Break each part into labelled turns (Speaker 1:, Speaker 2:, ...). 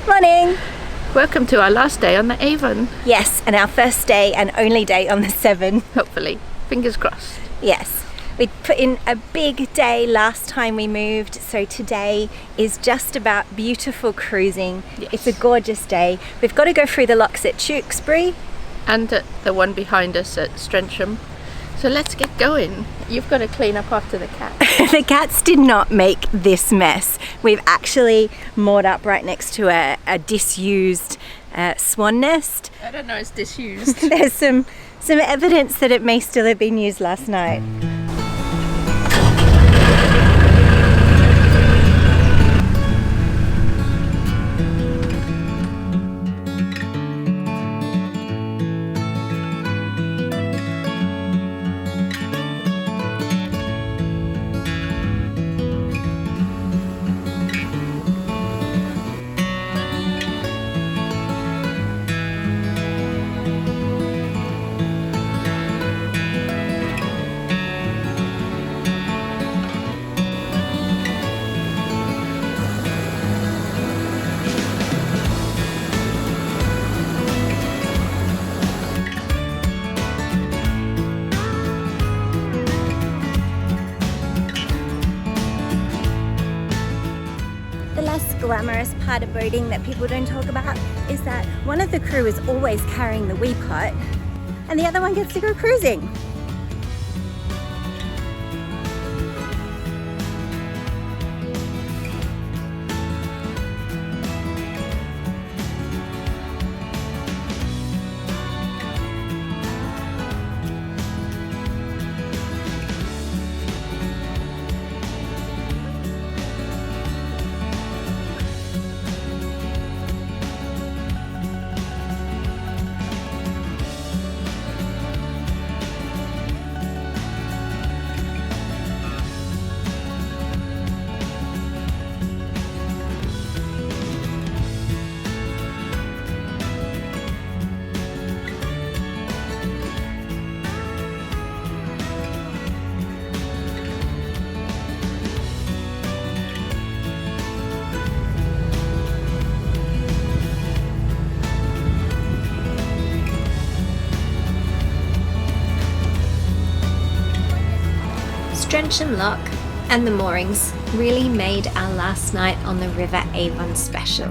Speaker 1: Morning!
Speaker 2: Welcome to our last day on the Avon.
Speaker 1: Yes, and our first day and only day on the Severn.
Speaker 2: Hopefully. Fingers crossed.
Speaker 1: Yes. We put in a big day last time we moved, so today is just about beautiful cruising.
Speaker 2: Yes.
Speaker 1: It's a gorgeous day. We've got to go through the locks at Tewksbury.
Speaker 2: And the one behind us at Strensham. So let's get going. You've got to clean up after the cat.
Speaker 1: The cats did not make this mess. We've actually moored up right next to a disused swan nest.
Speaker 2: I don't know, it's disused.
Speaker 1: There's some evidence that it may still have been used last night. Glamorous part of boating that people don't talk about is that one of the crew is always carrying the wee pot and the other one gets to go cruising.
Speaker 3: Strensham Lock and the moorings really made our last night on the River Avon special.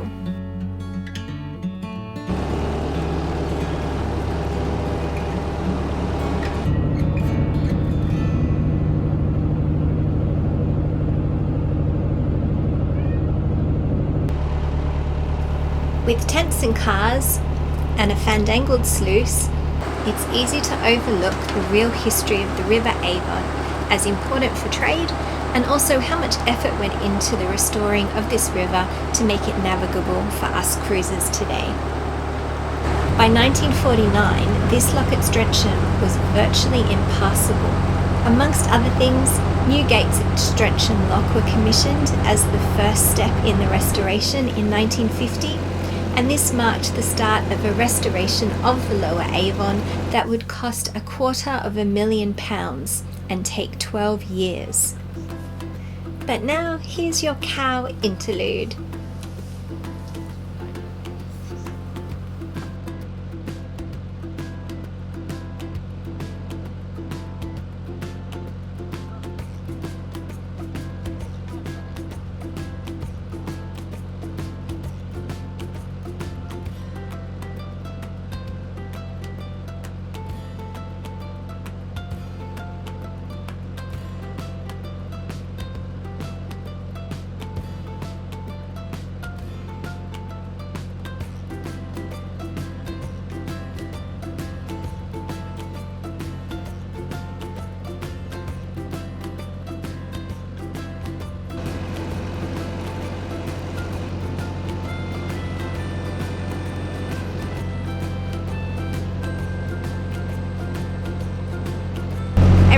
Speaker 3: With tents and cars and a fandangled sluice, it's easy to overlook the real history of the River Avon as important for trade, and also how much effort went into the restoring of this river to make it navigable for us cruisers today. By 1949, this lock at Strensham was virtually impassable. Amongst other things, new gates at Strensham Lock were commissioned as the first step in the restoration in 1950, and this marked the start of a restoration of the lower Avon that would cost £250,000 and take 12 years. But now here's your cow interlude.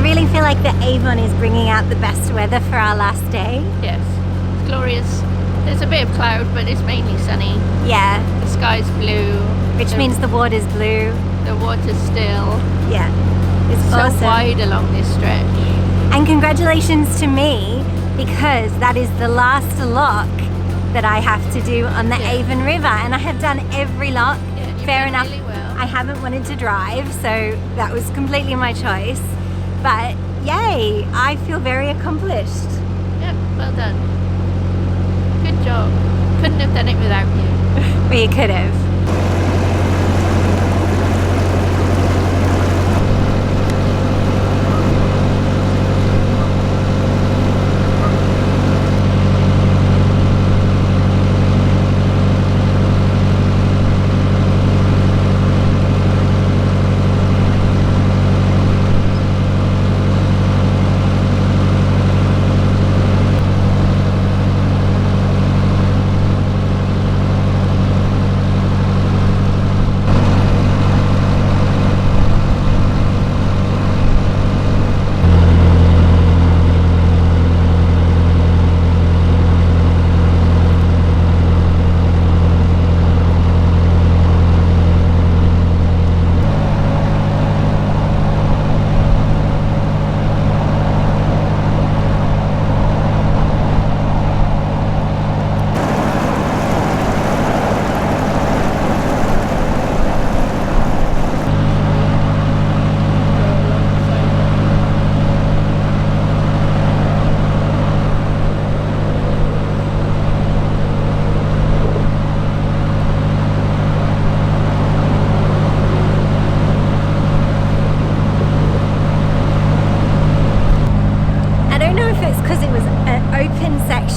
Speaker 1: I feel like the Avon is bringing out the best weather for our last day.
Speaker 2: Yes, it's glorious. There's a bit of cloud, but it's mainly sunny.
Speaker 1: Yeah.
Speaker 2: The sky's blue.
Speaker 1: Which means the water's blue.
Speaker 2: The water's still.
Speaker 1: Yeah. It's
Speaker 2: so
Speaker 1: awesome.
Speaker 2: Wide along this stretch.
Speaker 1: And congratulations to me, because that is the last lock that I have to do on the
Speaker 2: Yeah.
Speaker 1: Avon River, and I have done every lock.
Speaker 2: Yeah, you've
Speaker 1: Fair
Speaker 2: done
Speaker 1: enough.
Speaker 2: really well.
Speaker 1: I haven't wanted to drive, so that was completely my choice. But yay, I feel very accomplished.
Speaker 2: Yeah, well done. Good job. Couldn't have done it without you.
Speaker 1: Well, you could have.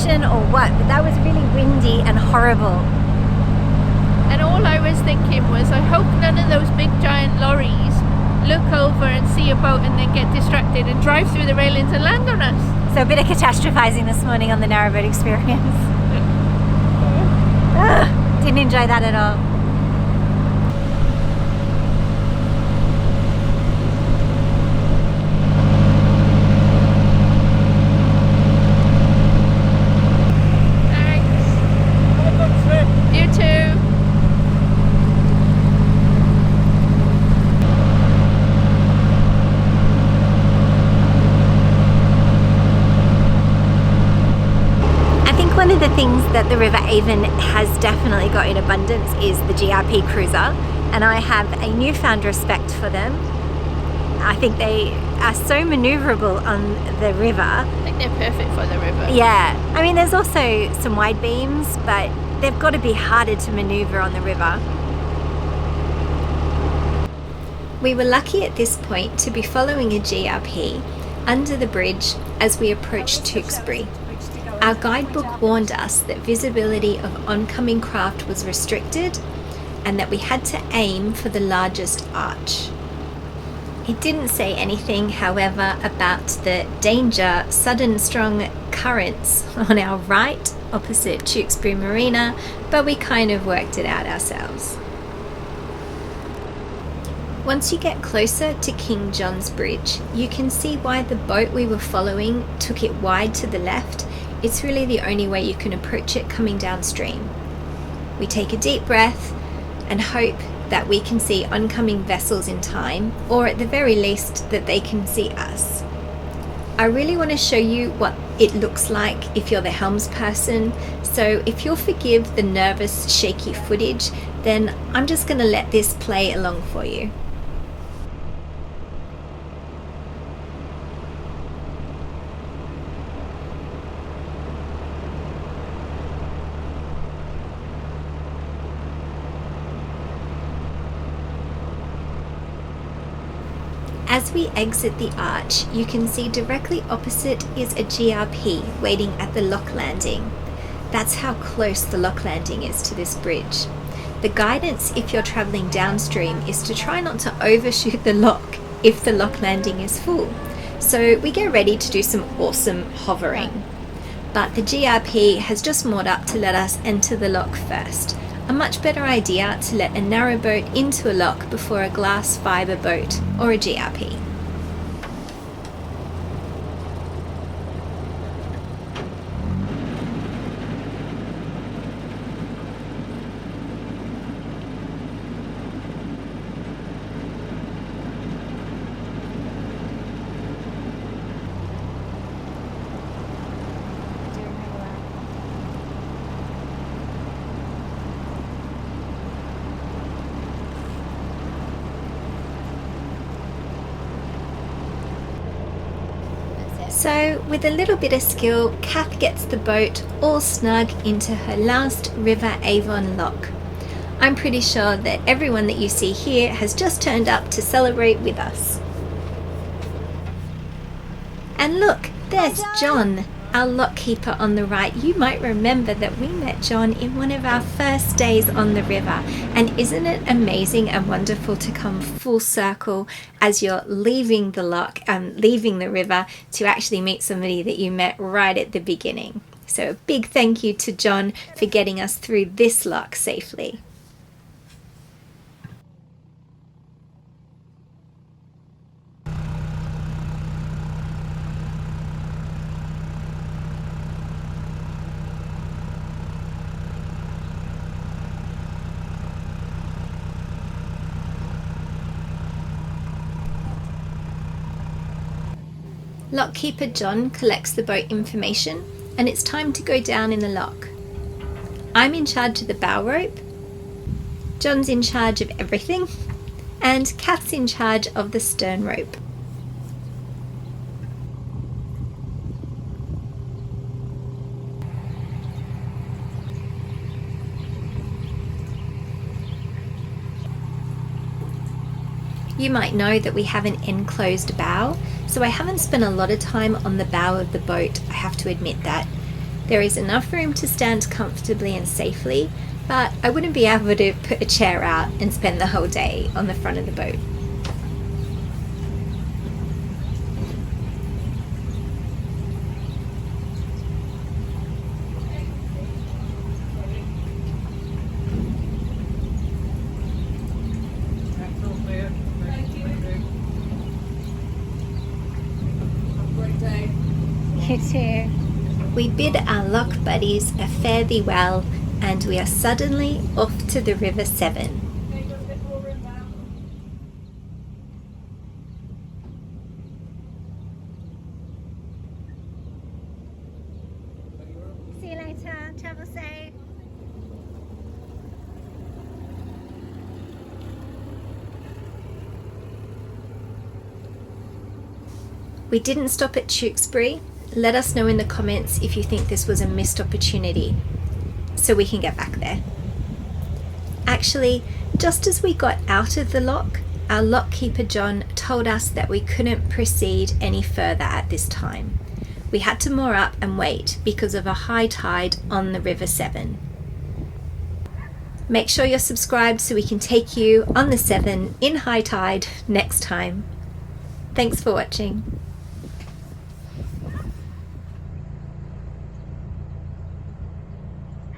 Speaker 1: Or what, but that was really windy and horrible.
Speaker 2: And all I was thinking was, I hope none of those big giant lorries look over and see a boat and then get distracted and drive through the railings and land on us.
Speaker 1: So a bit of catastrophizing this morning on the narrowboat experience. Didn't enjoy that at all.
Speaker 2: You too.
Speaker 1: I think one of the things that the River Avon has definitely got in abundance is the GRP cruiser, and I have a newfound respect for them. I think they are so maneuverable on the river.
Speaker 2: I think they're perfect for the river.
Speaker 1: Yeah, I mean there's also some wide beams, but they've got to be harder to maneuver on the river.
Speaker 3: We were lucky at this point to be following a GRP under the bridge as we approached Tewksbury. Our guidebook warned us that visibility of oncoming craft was restricted and that we had to aim for the largest arch. It didn't say anything, however, about the danger, sudden strong currents on our right opposite Tewksbury Marina, but we kind of worked it out ourselves. Once you get closer to King John's Bridge, you can see why the boat we were following took it wide to the left. It's really the only way you can approach it coming downstream. We take a deep breath and hope that we can see oncoming vessels in time, or at the very least that they can see us. I really want to show you what it looks like if you're the helms person, so if you'll forgive the nervous, shaky footage, then I'm just going to let this play along for you. As we exit the arch, you can see directly opposite is a GRP waiting at the lock landing. That's how close the lock landing is to this bridge. The guidance if you're travelling downstream is to try not to overshoot the lock if the lock landing is full. So we get ready to do some awesome hovering. But the GRP has just moored up to let us enter the lock first. A much better idea to let a narrowboat into a lock before a glass fibre boat or a GRP. So with a little bit of skill, Kath gets the boat all snug into her last River Avon lock. I'm pretty sure that everyone that you see here has just turned up to celebrate with us. And look, there's John, our lock keeper on the right. You might remember that we met John in one of our first days on the river. And isn't it amazing and wonderful to come full circle as you're leaving the lock, leaving the river, to actually meet somebody that you met right at the beginning. So a big thank you to John for getting us through this lock safely. Lockkeeper John collects the boat information and it's time to go down in the lock. I'm in charge of the bow rope, John's in charge of everything, and Kath's in charge of the stern rope. You might know that we have an enclosed bow, so I haven't spent a lot of time on the bow of the boat, I have to admit that. There is enough room to stand comfortably and safely, but I wouldn't be able to put a chair out and spend the whole day on the front of the boat. You too. We bid our lock buddies a fare thee well, and we are suddenly off to the River Severn.
Speaker 1: See you later. Travel safe.
Speaker 3: We didn't stop at Tewksbury. Let us know in the comments if you think this was a missed opportunity, so we can get back there. Actually, just as we got out of the lock, our lockkeeper John told us that we couldn't proceed any further at this time. We had to moor up and wait because of a high tide on the River Severn. Make sure you're subscribed so we can take you on the Severn in high tide next time. Thanks for watching.